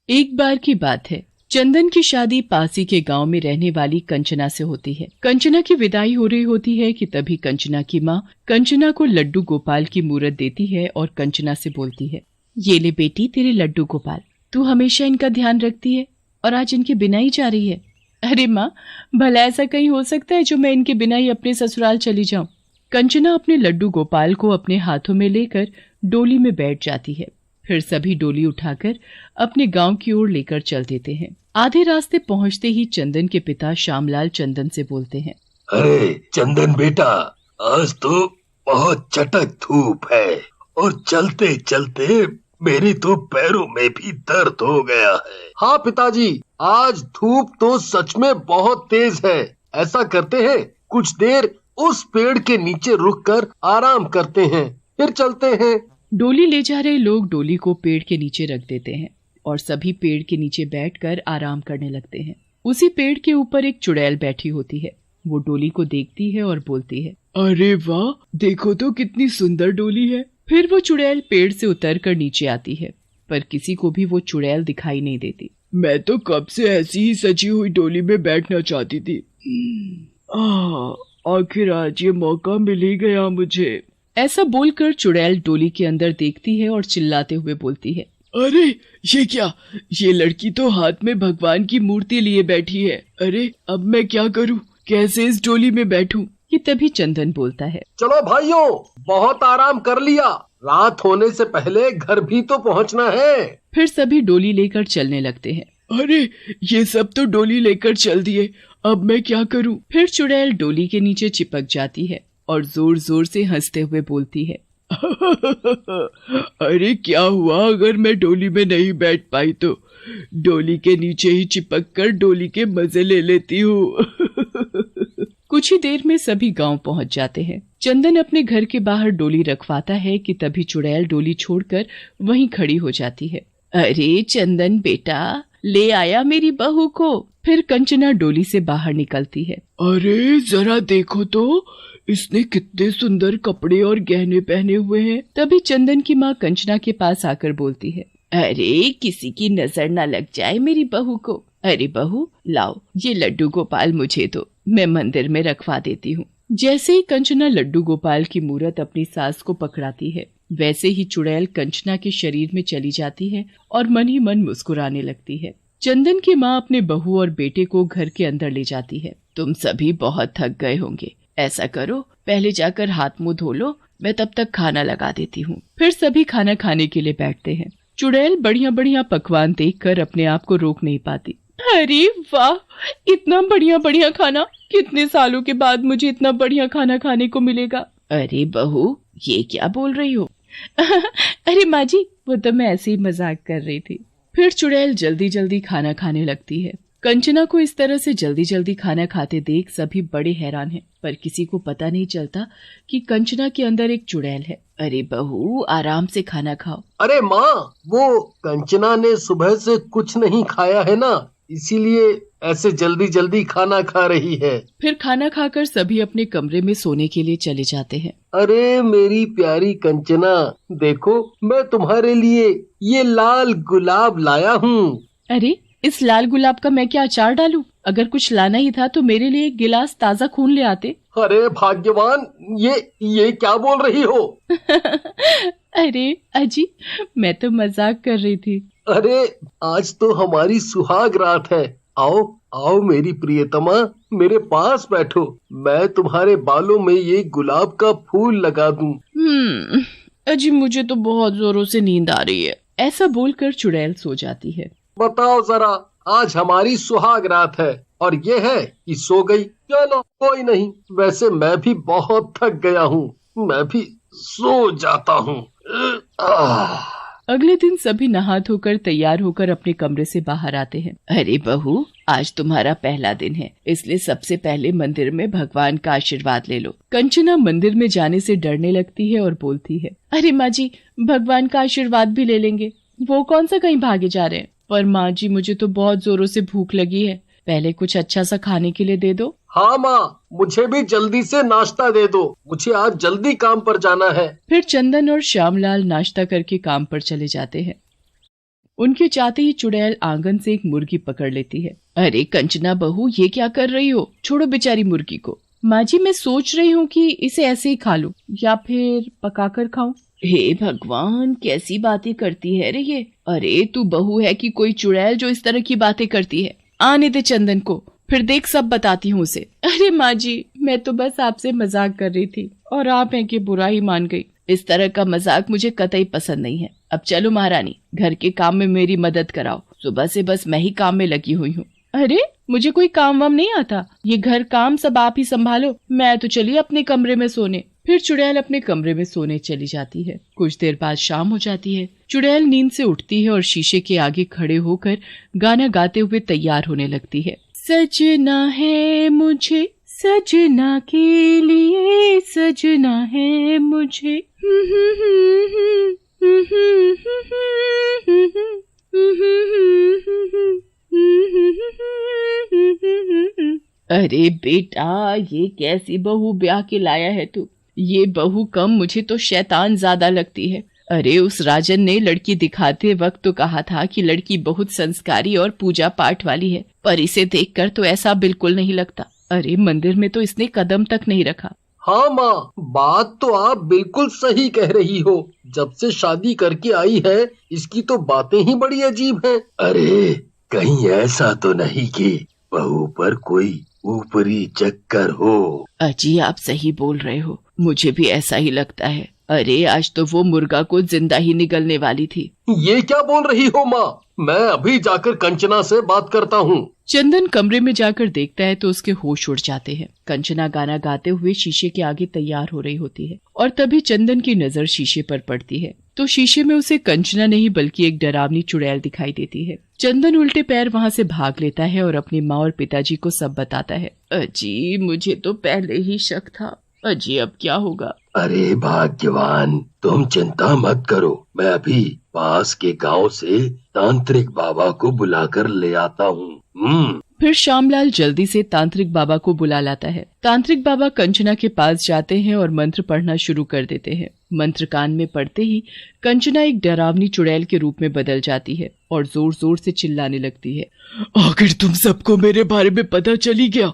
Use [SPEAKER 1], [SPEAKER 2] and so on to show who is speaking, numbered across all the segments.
[SPEAKER 1] एक बार की बात है, चंदन की शादी पास ही के गांव में रहने वाली कंचना से होती है। कंचना की विदाई हो रही होती है कि तभी कंचना की माँ कंचना को लड्डू गोपाल की मूरत देती है और कंचना से बोलती है, ये ले बेटी तेरे लड्डू गोपाल, तू हमेशा इनका ध्यान रखती है और आज इनके बिना ही जा रही है। अरे माँ, भला ऐसा कहीं हो सकता है जो मैं इनके बिना ही अपने ससुराल चली जाऊं। कंचना अपने लड्डू गोपाल को अपने हाथों में लेकर डोली में बैठ जाती है। फिर सभी डोली उठाकर अपने गांव की ओर लेकर चल देते हैं। आधे रास्ते पहुंचते ही चंदन के पिता श्यामलाल चंदन से बोलते हैं,
[SPEAKER 2] अरे चंदन बेटा, आज तो बहुत चटक धूप है और चलते चलते मेरे तो पैरों में भी दर्द हो गया है।
[SPEAKER 3] हाँ पिताजी, आज धूप तो सच में बहुत तेज है। ऐसा करते हैं, कुछ देर उस पेड़ के नीचे रुककर आराम करते हैं, फिर चलते हैं।
[SPEAKER 1] डोली ले जा रहे लोग डोली को पेड़ के नीचे रख देते हैं और सभी पेड़ के नीचे बैठकर आराम करने लगते हैं। उसी पेड़ के ऊपर एक चुड़ैल बैठी होती है। वो डोली को देखती है और बोलती है, अरे वाह, देखो तो कितनी सुंदर डोली है। फिर वो चुड़ैल पेड़ से उतरकर नीचे आती है, पर किसी को भी वो चुड़ैल दिखाई नहीं देती। मैं तो कब से ऐसी ही सजी हुई डोली में बैठना चाहती थी। आखिर आज ये मौका मिल ही गया मुझे। ऐसा बोलकर चुड़ैल डोली के अंदर देखती है और चिल्लाते हुए बोलती है, अरे ये क्या, ये लड़की तो हाथ में भगवान की मूर्ति लिए बैठी है। अरे अब मैं क्या करूं, कैसे इस डोली में बैठूं? कि तभी चंदन बोलता है,
[SPEAKER 3] चलो भाइयों, बहुत आराम कर लिया, रात होने से पहले घर भी तो पहुंचना है।
[SPEAKER 1] फिर सभी डोली लेकर चलने लगते हैं। अरे ये सब तो डोली लेकर चल दिए, अब मैं क्या करूं? फिर चुड़ैल डोली के नीचे चिपक जाती है और जोर जोर से हंसते हुए बोलती है, अरे क्या हुआ अगर मैं डोली में नहीं बैठ पाई तो? डोली के नीचे ही चिपक कर डोली के मजे ले लेती हूँ। कुछ ही देर में सभी गांव पहुंच जाते हैं। चंदन अपने घर के बाहर डोली रखवाता है कि तभी चुड़ैल डोली छोड़कर वहीं खड़ी हो जाती है। अरे चंदन बेटा, ले आया मेरी बहू को। फिर कंचना डोली से बाहर निकलती है। अरे जरा देखो तो, इसने कितने सुंदर कपड़े और गहने पहने हुए हैं। तभी चंदन की माँ कंचना के पास आकर बोलती है, अरे किसी की नजर न लग जाए मेरी बहू को। अरे बहू लाओ, ये लड्डू गोपाल मुझे दो, मैं मंदिर में रखवा देती हूँ। जैसे ही कंचना लड्डू गोपाल की मूरत अपनी सास को पकड़ाती है, वैसे ही चुड़ैल कंचना के शरीर में चली जाती है और मन ही मन मुस्कुराने लगती है। चंदन की माँ अपने बहू और बेटे को घर के अंदर ले जाती है। तुम सभी बहुत थक गए होंगे, ऐसा करो पहले जाकर हाथ मुंह धो लो, मैं तब तक खाना लगा देती हूँ। फिर सभी खाना खाने के लिए बैठते हैं। चुड़ैल बढ़िया बढ़िया पकवान देखकर अपने आप को रोक नहीं पाती। अरे वाह, इतना बढ़िया बढ़िया खाना, कितने सालों के बाद मुझे इतना बढ़िया खाना खाने को मिलेगा। अरे बहू, ये क्या बोल रही हो? अरे माँ जी, वो तो मैं ऐसे ही मजाक कर रही थी। फिर चुड़ैल जल्दी जल्दी खाना खाने लगती है। कंचना को इस तरह से जल्दी जल्दी खाना खाते देख सभी बड़े हैरान हैं, पर किसी को पता नहीं चलता कि कंचना के अंदर एक चुड़ैल है। अरे बहू, आराम से खाना खाओ।
[SPEAKER 3] अरे माँ, वो कंचना ने सुबह से कुछ नहीं खाया है ना, इसीलिए ऐसे जल्दी जल्दी खाना खा रही है।
[SPEAKER 1] फिर खाना खाकर सभी अपने कमरे में सोने के लिए चले जाते हैं।
[SPEAKER 3] अरे मेरी प्यारी कंचना, देखो मैं तुम्हारे लिए ये लाल गुलाब लाया हूँ।
[SPEAKER 1] अरे इस लाल गुलाब का मैं क्या अचार डालूं? अगर कुछ लाना ही था तो मेरे लिए एक गिलास ताजा खून ले आते।
[SPEAKER 3] अरे भाग्यवान, ये क्या बोल रही हो?
[SPEAKER 1] अरे अजी, मैं तो मजाक कर रही थी।
[SPEAKER 3] अरे आज तो हमारी सुहाग रात है, आओ आओ मेरी प्रियतमा, मेरे पास बैठो, मैं तुम्हारे बालों में ये गुलाब का फूल लगा दूं।
[SPEAKER 1] अजी मुझे तो बहुत जोरों से नींद आ रही है। ऐसा बोलकर चुड़ैल सो जाती है।
[SPEAKER 3] बताओ जरा, आज हमारी सुहाग रात है और ये है कि सो गई। चलो कोई नहीं, वैसे मैं भी बहुत थक गया हूँ, मैं भी सो जाता हूँ।
[SPEAKER 1] अगले दिन सभी नहा धोकर तैयार होकर अपने कमरे से बाहर आते हैं। अरे बहू, आज तुम्हारा पहला दिन है, इसलिए सबसे पहले मंदिर में भगवान का आशीर्वाद ले लो। कंचना मंदिर में जाने से डरने लगती है और बोलती है, अरे माँ जी, भगवान का आशीर्वाद भी ले लेंगे, वो कौन सा कहीं भागे जा रहे हैं। पर माँ जी, मुझे तो बहुत जोरों से भूख लगी है, पहले कुछ अच्छा सा खाने के लिए दे दो।
[SPEAKER 3] हाँ माँ, मुझे भी जल्दी से नाश्ता दे दो, मुझे आज जल्दी काम पर जाना है।
[SPEAKER 1] फिर चंदन और श्यामलाल नाश्ता करके काम पर चले जाते हैं। उनके चाहते ही चुड़ैल आंगन से एक मुर्गी पकड़ लेती है। अरे कंचना बहू, ये क्या कर रही हो? छोड़ो बेचारी मुर्गी को। माँ जी, मैं सोच रही हूँ कि इसे ऐसे ही खा लूं या फिर पकाकर खाऊं। हे भगवान, कैसी बातें करती है रे ये। अरे तू बहू है कि कोई चुड़ैल जो इस तरह की बातें करती है? आने दे चंदन को, फिर देख सब बताती हूँ उसे। अरे माँ जी, मैं तो बस आपसे मजाक कर रही थी और आप हैं कि बुरा ही मान गई। इस तरह का मजाक मुझे कतई पसंद नहीं है। अब चलो महारानी, घर के काम में मेरी मदद कराओ। सुबह से बस मैं ही काम में लगी हुई हूँ। अरे मुझे कोई काम वाम नहीं आता, ये घर काम सब आप ही संभालो, मैं तो चली अपने कमरे में सोने। फिर चुड़ैल अपने कमरे में सोने चली जाती है। कुछ देर बाद शाम हो जाती है। चुड़ैल नींद से उठती है और शीशे के आगे खड़े होकर गाना गाते हुए तैयार होने लगती है। सजना है मुझे सजना के लिए, सजना है मुझे। अरे बेटा, ये कैसी बहू ब्याह के लाया है तू? ये बहू कम, मुझे तो शैतान ज्यादा लगती है। अरे उस राजन ने लड़की दिखाते वक्त तो कहा था कि लड़की बहुत संस्कारी और पूजा पाठ वाली है, पर इसे देखकर तो ऐसा बिल्कुल नहीं लगता। अरे मंदिर में तो इसने कदम तक नहीं रखा।
[SPEAKER 3] हाँ माँ, बात तो आप बिल्कुल सही कह रही हो। जब से शादी करके आई है, इसकी तो बातें ही बड़ी अजीब हैं।
[SPEAKER 2] अरे कहीं ऐसा तो नहीं कि बहू पर कोई ऊपरी चक्कर हो?
[SPEAKER 1] अजी आप सही बोल रहे हो, मुझे भी ऐसा ही लगता है। अरे आज तो वो मुर्गा को जिंदा ही निगलने वाली थी।
[SPEAKER 3] ये क्या बोल रही हो माँ? मैं अभी जाकर कंचना से बात करता हूँ।
[SPEAKER 1] चंदन कमरे में जाकर देखता है तो उसके होश उड़ जाते हैं। कंचना गाना गाते हुए शीशे के आगे तैयार हो रही होती है और तभी चंदन की नजर शीशे पर पड़ती है तो शीशे में उसे कंचना नहीं बल्कि एक डरावनी चुड़ैल दिखाई देती है। चंदन उल्टे पैर वहाँ से भाग लेता है और अपनी माँ और पिताजी को सब बताता है। अजी मुझे तो पहले ही शक था। अजी अब क्या होगा?
[SPEAKER 2] अरे भाग्यवान, तुम चिंता मत करो, मैं अभी पास के गांव से तांत्रिक बाबा को बुलाकर ले आता हूँ।
[SPEAKER 1] फिर श्यामलाल जल्दी से तांत्रिक बाबा को बुला लाता है। तांत्रिक बाबा कंचना के पास जाते हैं और मंत्र पढ़ना शुरू कर देते हैं। मंत्र कान में पड़ते ही कंचना एक डरावनी चुड़ैल के रूप में बदल जाती है और जोर जोर से चिल्लाने लगती है। आखिर तुम सबको मेरे बारे में पता चली गया,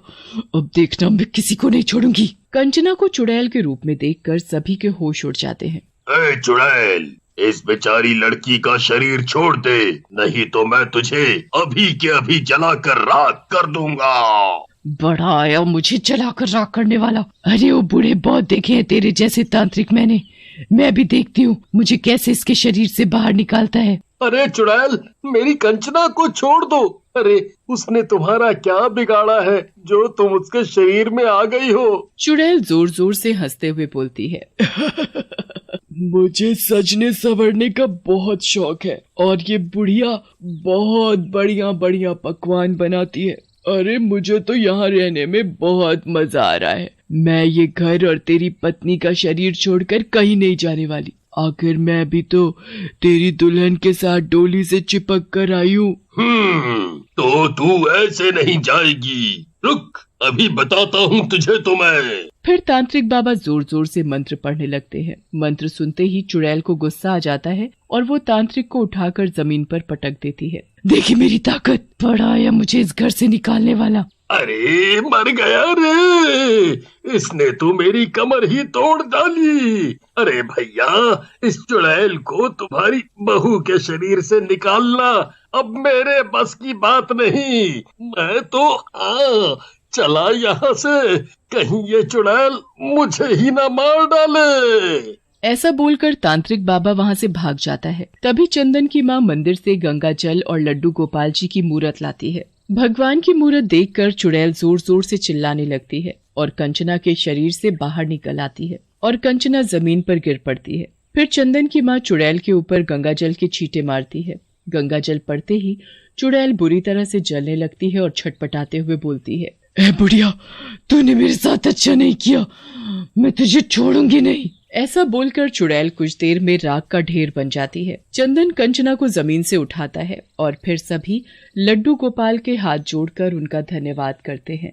[SPEAKER 1] अब देखना मैं किसी को नहीं छोड़ूंगी। कंचना को चुड़ैल के रूप में देखकर सभी के होश उड़ जाते हैं।
[SPEAKER 2] ए चुड़ैल, इस बेचारी लड़की का शरीर छोड़ दे, नहीं तो मैं तुझे अभी के अभी जलाकर राख कर दूंगा।
[SPEAKER 1] बड़ा आया मुझे जलाकर राख करने वाला। अरे वो बूढ़े बहुत देखे हैं तेरे जैसे तांत्रिक मैंने, मैं भी देखती हूँ मुझे कैसे इसके शरीर से बाहर निकालता है।
[SPEAKER 3] अरे चुड़ैल, मेरी कंचना को छोड़ दो। अरे उसने तुम्हारा क्या बिगाड़ा है जो तुम उसके शरीर में आ गई हो?
[SPEAKER 1] चुड़ैल जोर जोर से हंसते हुए बोलती है। मुझे सजने संवरने का बहुत शौक है और ये बुढ़िया बहुत बढ़िया बढ़िया पकवान बनाती है। अरे मुझे तो यहाँ रहने में बहुत मजा आ रहा है। मैं ये घर और तेरी पत्नी का शरीर छोड़कर कहीं नहीं जाने वाली। आखिर मैं भी तो तेरी दुल्हन के साथ डोली से चिपक कर आई हूँ।
[SPEAKER 2] तो तू ऐसे नहीं जाएगी, रुक अभी बताता हूँ तुझे तो मैं।
[SPEAKER 1] फिर तांत्रिक बाबा जोर जोर से मंत्र पढ़ने लगते हैं। मंत्र सुनते ही चुड़ैल को गुस्सा आ जाता है और वो तांत्रिक को उठाकर जमीन पर पटक देती है। देखी मेरी ताकत, बड़ा आया मुझे इस घर से निकालने वाला।
[SPEAKER 2] अरे मर गया रे, इसने तो मेरी कमर ही तोड़ डाली। अरे भैया, इस चुड़ैल को तुम्हारी बहू के शरीर से निकालना अब मेरे बस की बात नहीं। मैं तो चला यहाँ से, कहीं ये चुड़ैल मुझे ही ना मार डाले।
[SPEAKER 1] ऐसा बोलकर तांत्रिक बाबा वहाँ से भाग जाता है। तभी चंदन की माँ मंदिर से गंगा जल और लड्डू गोपाल जी की मूरत लाती है। भगवान की मूरत देखकर चुड़ैल जोर जोर से चिल्लाने लगती है और कंचना के शरीर से बाहर निकल आती है और कंचना जमीन पर गिर पड़ती है। फिर चंदन की माँ चुड़ैल के ऊपर गंगा जल के छींटे मारती है। गंगा जल पड़ते ही चुड़ैल बुरी तरह से जलने लगती है और छटपटाते हुए बोलती है, ए बुढ़िया, तूने मेरे साथ अच्छा नहीं किया, मैं तुझे छोड़ूंगी नहीं। ऐसा बोलकर चुड़ैल कुछ देर में राख का ढेर बन जाती है। चंदन कंचना को जमीन से उठाता है और फिर सभी लड्डू गोपाल के हाथ जोड़कर उनका धन्यवाद करते हैं।